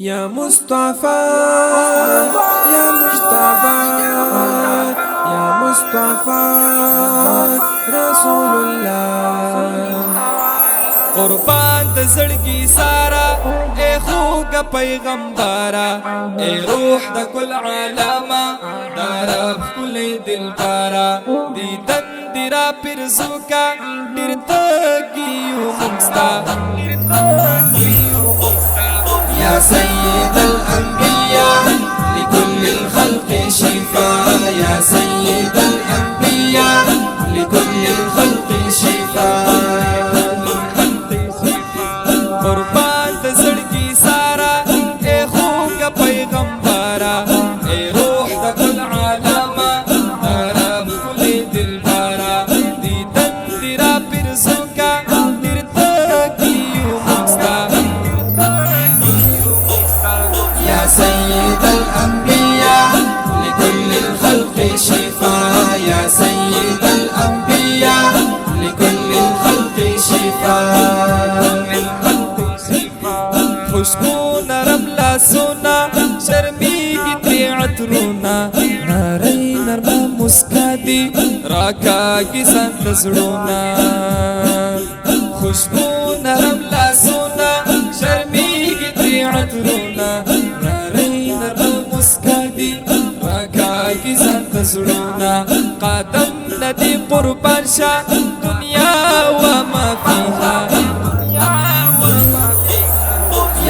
يا مصطفى يا مجتبى يا مصطفى رسول الله قربان د زړګي سارا اے خوږه پیغمبره اے روح د کل عالمه دا رب کلی دلبره دیدن دیرا پرزوکا ډیر تګیو مونږستا يا سيد الأنبياء لكل الخلق شفاء يا سيد الأنبياء لكل الخلق شفاء قربان د زړګي سارا اے خوږه پیغمبره اے روح د کل عالمه دا رب کلی دلبره دیدن دیرا پرزوکا ډیر تګیو مونږستا يا سيد الأنبياء لكل الخلق شفاء يا سيد الأنبياء لكل الخلق شفاء خوشبو نرم لاسونا شرميږي ترې عطرونه نرۍ نرمه مسکا دي راکاږي ځان ته زړونه خوشبو نرم لاسونا شرميږي ترې عطرونه نرۍ نرمه مسکا دي راکاږي ځان ته زړونه قدم ندي قربان شه دنیا وما فيها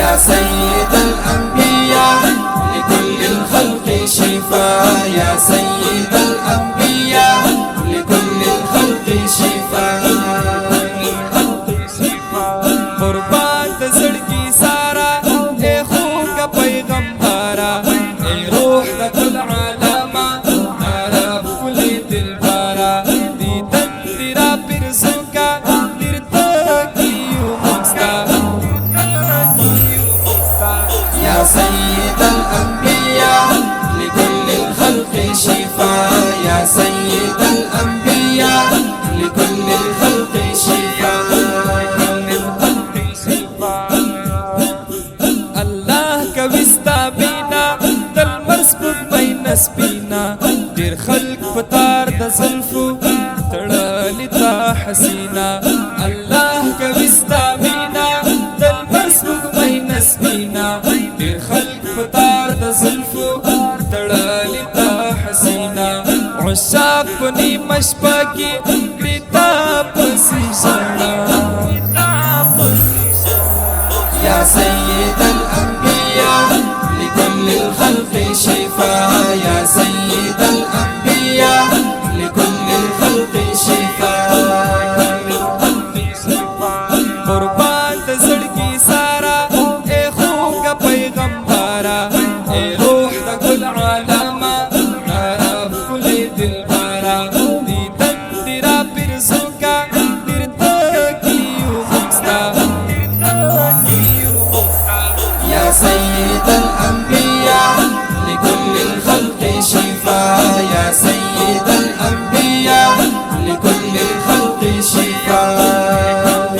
يا سيد الأنبياء لكل الخلق شفاء يا سيد الأنبياء لكل الخلق شفاء قربان د زړګي سارا اے خوږه پیغمبره اے روح د کل عالمه دا رب کلی دلبره دیدن دیرا پرزوکا ډیر تګیو مونږستا يا سيد الأنبياء لكل الخلق شفاء يا سيد الأنبياء لكل الخلق شفاء الله کويستا بينا دل مرسبوك بين سپینا ډیر خلق پتار د زلفو تړلی تا حسینا الله کويستا بينا دل مرسبوك بين سپینا ډیر خلق پتار د زلفو تړلی تا حسینا عشاق پنی مشپکی گریتا پسی ژړا يا سيد الأنبياء لكل الخلق شفاء يا سيد الأنبياء لكل الخلق شفاء قربان د زړګي سارا اے خوږه پیغمبره اے روح د کل عالمه دا رب کلی دلبره دیدن دیرا پرزوکا ډیر تګیو مونږستا يا سيد الأنبياء لكل الخلق شفاء يا سيد الأنبياء لكل الخلق شفاء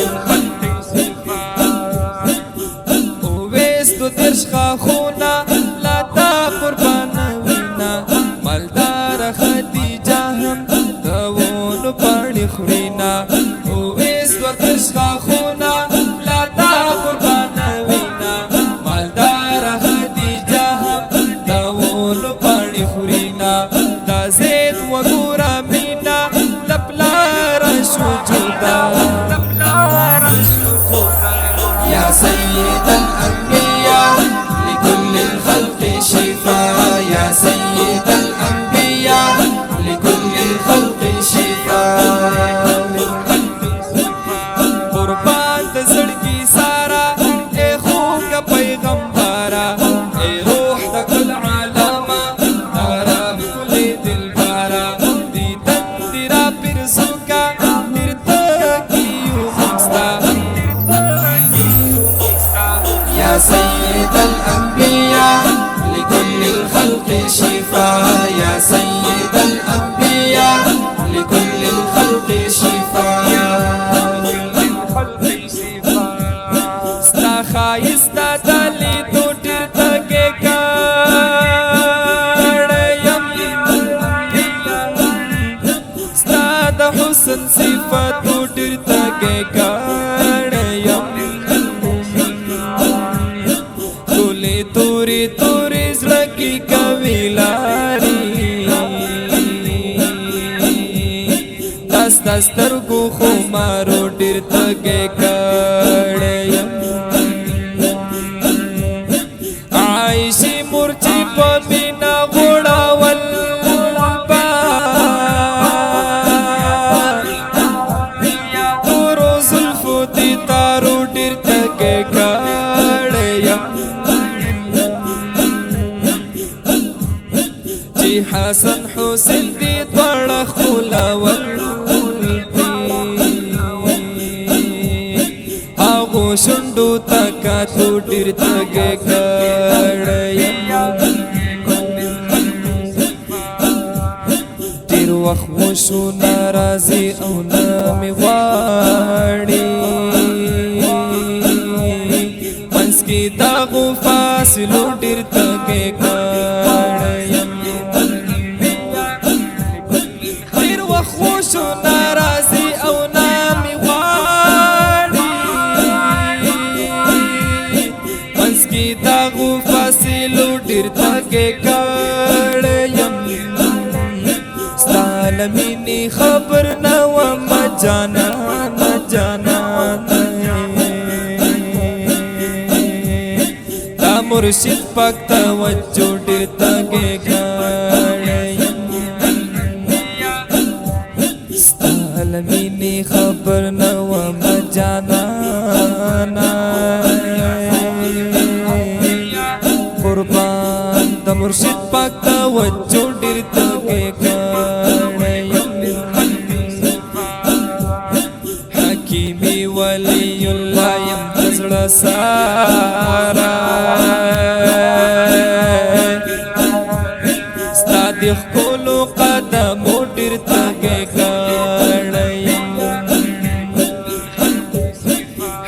ويستو ترشخا خونا لا تا قربان وينا مالدار خديجة هم دوون پاڑی خورينا ويستو ترشخا خونا لا تا قربان وينا مالدار خديجة هم دوون پاڑی خورينا دا زيد وګورا مینا لپلار شو جدا يا سيد الأنبياء لكل الخلق شفاء يا سيد الأنبياء لكل الخلق شفاء قربان د زړګي سارا اے خوږه پیغمبره اے روح د کل عالمه دا رب کلی دلبره دیدن دیرا پرزوکا ډیر تګیو مونږستا يا سيد الأنبياء لكل الخلق شفاء يا سيد الأنبياء لكل الخلق شفاء ستا خایستا دلی دو ډیر توري توري زړکی کوي لاري دستا سترګو خو مارو ډیر تګې کړم عایشی مرچی په مینا غوړاول تورو زلفو دی تارو ډیر تګې کړم چې حسن حسین دی دواړه خلاول هغو شونډو تکا تو ډیر تګې کړم ډیر وخت وشو ناراضي او نه مې غواړي منځ کې دغو فاصلو ډیر تګې کړم ډیر وخت وشو ناراضي او نه مې غواړي منځ کې دغو فاصلو ډیر تګې کړم مینی خبر نہ وما جانا نہ جانا تا مرشد پاک توجہ ډیر تګې کړم ستال مینی خبر نہ وما جانا قربان د مرشد پاک توجہ ډیر تګې حکیمی ولی اللہ یم تزړه سارا ستا د ښکلو قدمو ډیر تګې کړم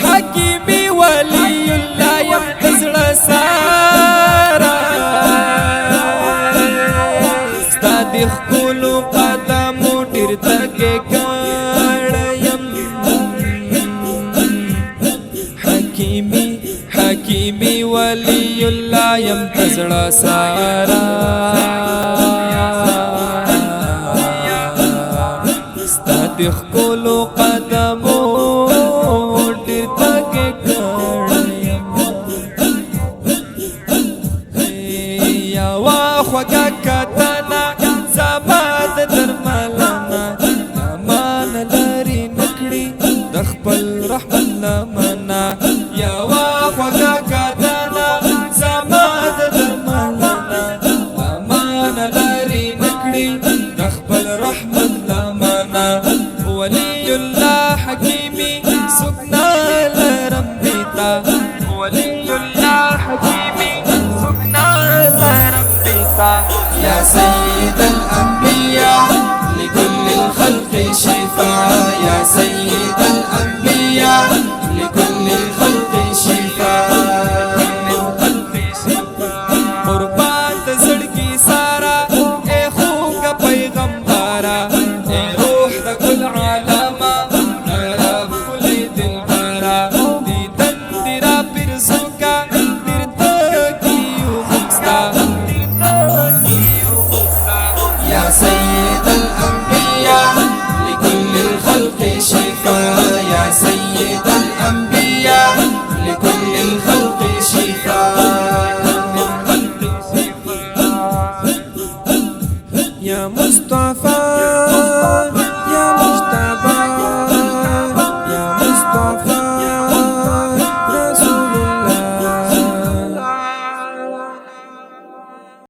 حکیمی ولی اللہ یم تزړه سارا ستا د ښکلو قدمو ډیر تګې کړم حکیمی ولی اللہ یم تزړه سارا ستا د ښکلو قدمو ډیر تګې کړم یوه خوږه کتنه زما د درملنه امان لري نکړي د خپل رحمت لمنه یوه خوږه کتنه زما د درملنه امان لري نکړي د خپل رحمت لمنه ولی الله حکیمی سکنا لرم بیتا ولی الله حکیمی سکنا لرم بیتا یا سید الانبیاء